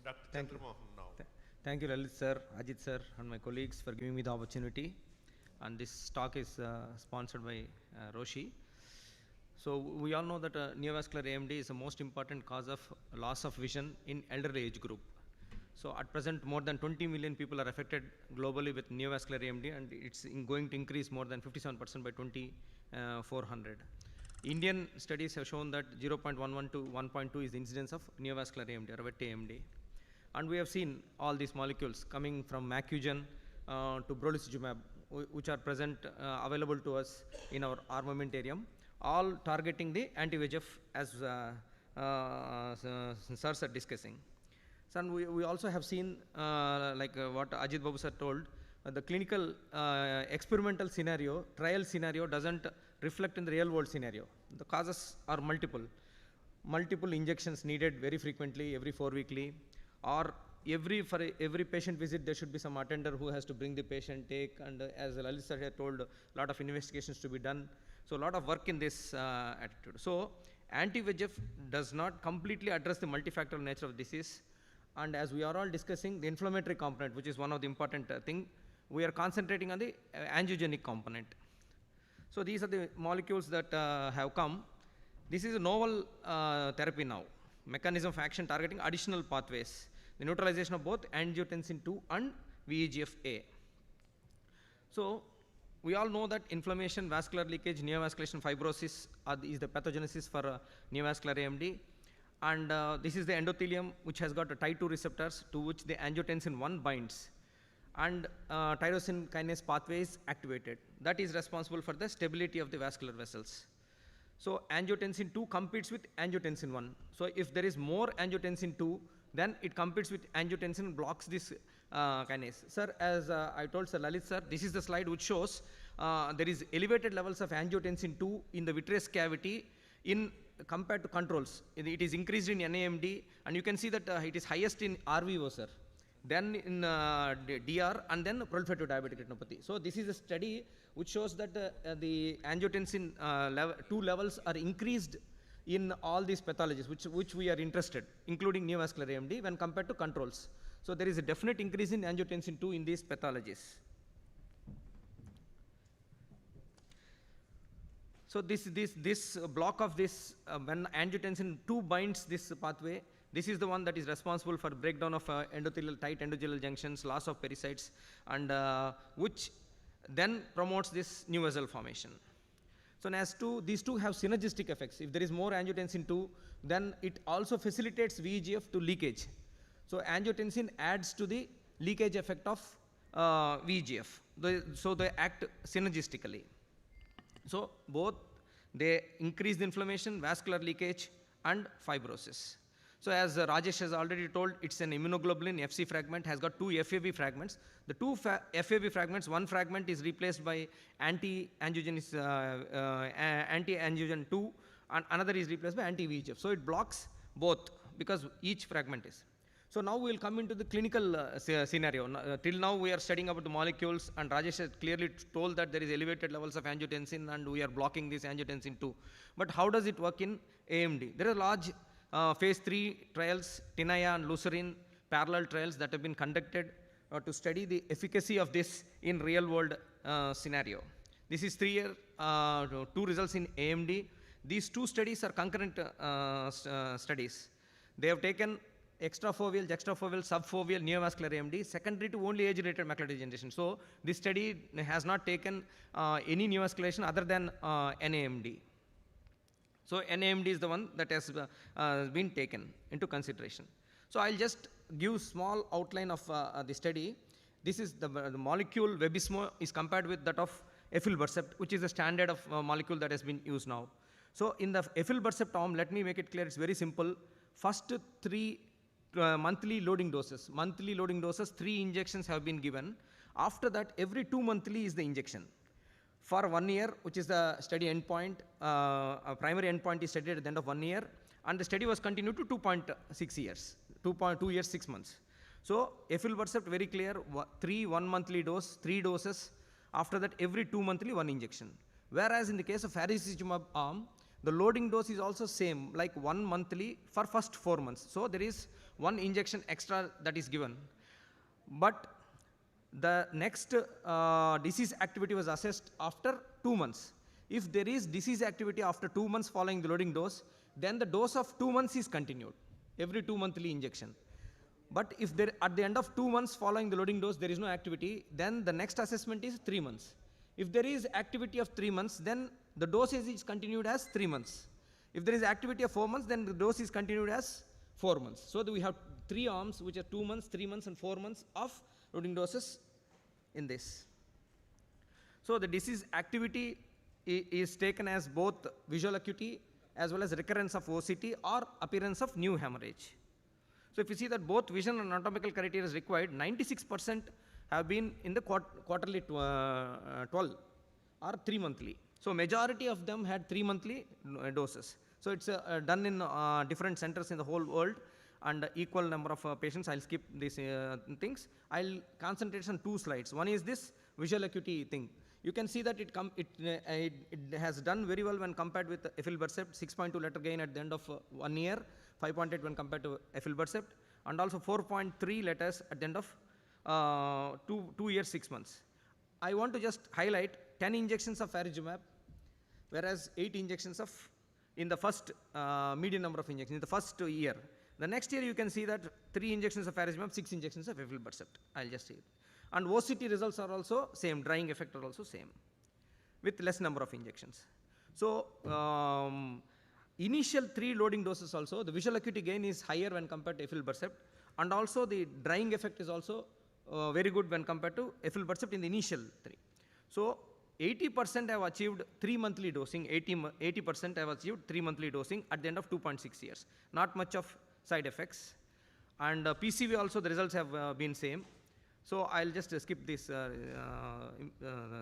Dr. Thank Chandra you. Mohan now. Thank you, Lalit sir, Ajit sir, and my colleagues for giving me the opportunity. And this talk is sponsored by Roshi. So we all know that neovascular AMD is the most important cause of loss of vision in elderly age group. So at present, more than 20 million people are affected globally with neovascular AMD, and it's going to increase more than 57% by 2400. Indian studies have shown that 0.11 to 1.2 is the incidence of neovascular AMD or wet AMD. And we have seen all these molecules coming from Macugen to brolucizumab, which are present available to us in our armamentarium, all targeting the anti-VEGF as sirs are discussing. So we also have seen what Ajit Babu sir told, the clinical experimental scenario, trial scenario doesn't reflect in the real world scenario. The causes are multiple. Multiple injections needed very frequently, every 4 weekly, or for every patient visit there should be some attender who has to bring the patient, take, and as Lalit sir had told, a lot of investigations to be done. So a lot of work in this attitude. So anti-VEGF does not completely address the multifactorial nature of disease. And as we are all discussing, the inflammatory component, which is one of the important thing, we are concentrating on the angiogenic component. So these are the molecules that have come. This is a novel therapy now. Mechanism of action targeting additional pathways. The neutralization of both angiotensin II and VEGF-A. So we all know that inflammation, vascular leakage, neovascularization, fibrosis is the pathogenesis for neovascular AMD. And this is the endothelium which has got a Tie2 receptors to which the angiotensin I binds. And tyrosine kinase pathway is activated. That is responsible for the stability of the vascular vessels. So angiotensin II competes with angiotensin I. So if there is more angiotensin II, then it competes with angiotensin, blocks this kinase. Sir, as I told Sir Lalit sir, this is the slide which shows there is elevated levels of angiotensin II in the vitreous cavity in compared to controls. It is increased in nAMD, and you can see that it is highest in RVO, sir, then in DR, and then proliferative diabetic retinopathy. So this is a study which shows that the angiotensin II levels are increased in all these pathologies which we are interested, including neovascular AMD when compared to controls. So there is a definite increase in angiotensin II in these pathologies. So this block of this, when angiotensin II binds this pathway, this is the one that is responsible for breakdown of endothelial tight endothelial junctions, loss of pericytes, and which then promotes this new vessel formation. So as to these two have synergistic effects. If there is more angiotensin II, then it also facilitates VEGF to leakage. So angiotensin adds to the leakage effect of VEGF. So they act synergistically. So both they increase the inflammation, vascular leakage, and fibrosis. So as Rajesh has already told, it's an immunoglobulin FC fragment, has got two FAB fragments. The two FAB fragments, one fragment is replaced by anti-angiogen 2, and another is replaced by anti-VEGF. So it blocks both because each fragment is. So now we will come into the clinical scenario. Till now we are studying about the molecules, and Rajesh has clearly told that there is elevated levels of angiotensin and we are blocking this angiotensin 2. But how does it work in AMD? There are large phase 3 trials, TENAYA and LUCERIN, parallel trials that have been conducted to study the efficacy of this in real world scenario. This is 3-year, 2 results in AMD. These 2 studies are concurrent studies. They have taken extrafoveal, juxtafoveal, subfoveal neovascular AMD, secondary to only age-related macular degeneration. So this study has not taken any neovascularization other than nAMD. So nAMD is the one that has been taken into consideration. So I'll just give small outline of the study. This is the molecule Vabysmo is compared with that of efilbercept, which is the standard of molecule that has been used now. So in the efilbercept arm, let me make it clear, it's very simple. First 3 monthly loading doses. Monthly loading doses, 3 injections have been given. After that, every 2 monthly is the injection. For 1 year, which is the study endpoint, primary endpoint is studied at the end of 1 year, and the study was continued to 2.6 years, 2 years, 6 months. So efilbercept, very clear, 3 1 monthly dose, 3 doses. After that, every 2 monthly 1 injection. Whereas in the case of faricimab arm, The loading dose is also same, like 1 monthly for first 4 months. So there is 1 injection extra that is given. But the next disease activity was assessed after 2 months. If there is disease activity after 2 months following the loading dose, then the dose of 2 months is continued, every 2 monthly injection. But if there, at the end of 2 months following the loading dose, there is no activity, then the next assessment is 3 months. If there is activity of 3 months, then the dosage is continued as 3 months. If there is activity of 4 months, then the dose is continued as 4 months. So we have 3 arms, which are 2 months, 3 months, and 4 months of loading doses in this. So the disease activity is taken as both visual acuity as well as recurrence of OCT or appearance of new hemorrhage. So if you see that both vision and anatomical criteria is required, 96% have been in the quarterly 12 or 3 monthly. So majority of them had 3 monthly doses. So it's done in different centers in the whole world, and equal number of patients. I'll skip these things. I'll concentrate on 2 slides. One is this visual acuity thing. You can see that it has done very well when compared with aflibercept, 6.2 letter gain at the end of 1 year, 5.8 when compared to aflibercept, and also 4.3 letters at the end of 2 years, 6 months. I want to just highlight 10 injections of faricimab, whereas 8 injections of in the first median number of injections in the first year. The next year you can see that 3 injections of faricimab, 6 injections of aflibercept. I'll just say it. And OCT results are also same, drying effect are also same, with less number of injections. So initial 3 loading doses also, the visual acuity gain is higher when compared to aflibercept, and also the drying effect is also very good when compared to aflibercept in the initial 3. So 80% have achieved 3 monthly dosing, 80% have achieved 3 monthly dosing at the end of 2.6 years. Not much of side effects. And PCV also the results have been same. So I'll just skip these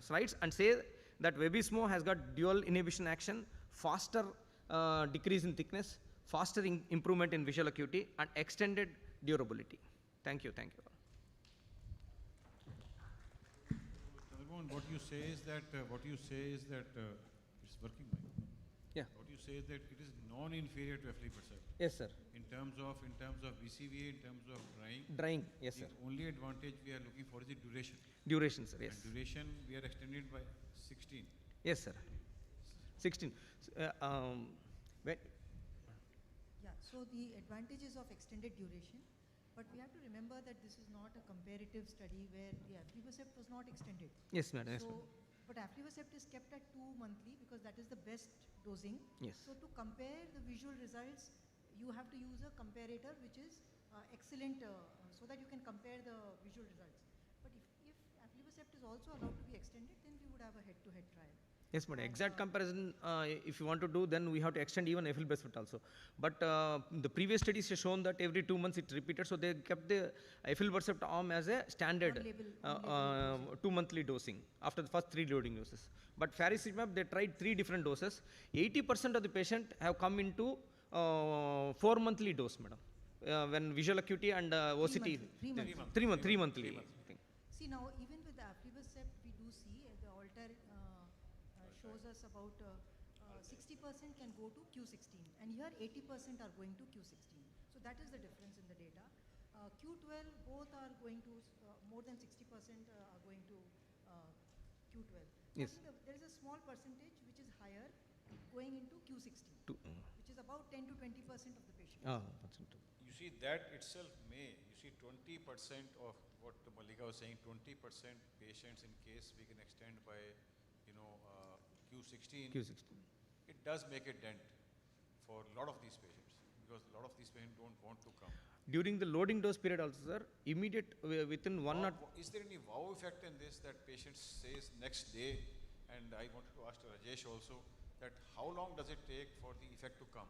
slides and say that Vabysmo has got dual inhibition action, faster decrease in thickness, faster improvement in visual acuity, and extended durability. Thank you. Thank you. What you say is that it's working. Yeah. What you say is that it is non-inferior to aflibercept. Yes, sir. In terms of BCVA, in terms of drying. Drying, yes, sir. The only advantage we are looking for is the duration. Duration, sir. Yes. And duration we are extended by 16. Yes, sir. 16. So the advantages of extended duration, but we have to remember that this is not a comparative study where the aflibercept was not extended. Yes, madam. Yes, so, but aflibercept is kept at 2 monthly because that is the best dosing. Yes. So to compare the visual results, you have to use a comparator which is excellent, so that you can compare the visual results. But if aflibercept is also allowed to be extended, then we would have a head-to-head trial. Yes, madam. Exact comparison, if you want to do, then we have to extend even aflibercept also. But the previous studies have shown that every 2 months it repeated, so they kept the aflibercept arm as a standard 2 monthly dosing after the first 3 loading doses. But faricimab, they tried 3 different doses. 80% of the patient have come into 4 monthly dose, madam. When visual acuity and OCT, 3 monthly. See, now even with the aflibercept, we do see the alter shows us about 60% can go to Q16, and here 80% are going to Q16. So that is the difference in the data. Q12, both are going to, more than 60% are going to Q12. Yes. There is a small percentage which is higher going into Q16, which is about 10 to 20% of the patients. You see, that itself may, 20% of what Malika was saying, 20% patients in case we can extend by, Q16. It does make a dent for a lot of these patients, because a lot of these patients don't want to come. During the loading dose period also, sir, immediate within one or... Is there any wow effect in this that patient says next day, and I wanted to ask Rajesh also, that how long does it take for the effect to come?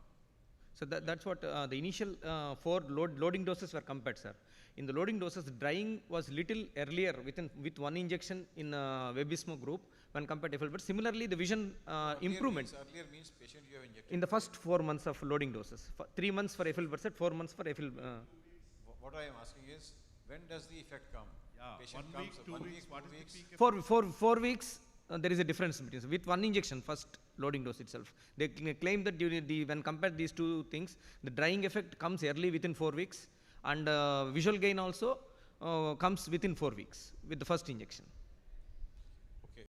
So that's what the initial 4 loading doses were compared, sir. In the loading doses, drying was little earlier with 1 injection in Vabysmo group when compared to aflibercept. Similarly, the vision improvement. Earlier means patient you have injected. In the first 4 months of loading doses, 3 months for aflibercept, 4 months for aflibercept. What I am asking is, when does the effect come? Yeah, Patient 1 week, comes 2 1 weeks, week, what 2 is weeks. the peak? 4 weeks, there is a difference between with one injection, first loading dose itself. They claim that during when compared these two things, the drying effect comes early within 4 weeks, and visual gain also comes within 4 weeks with the first injection.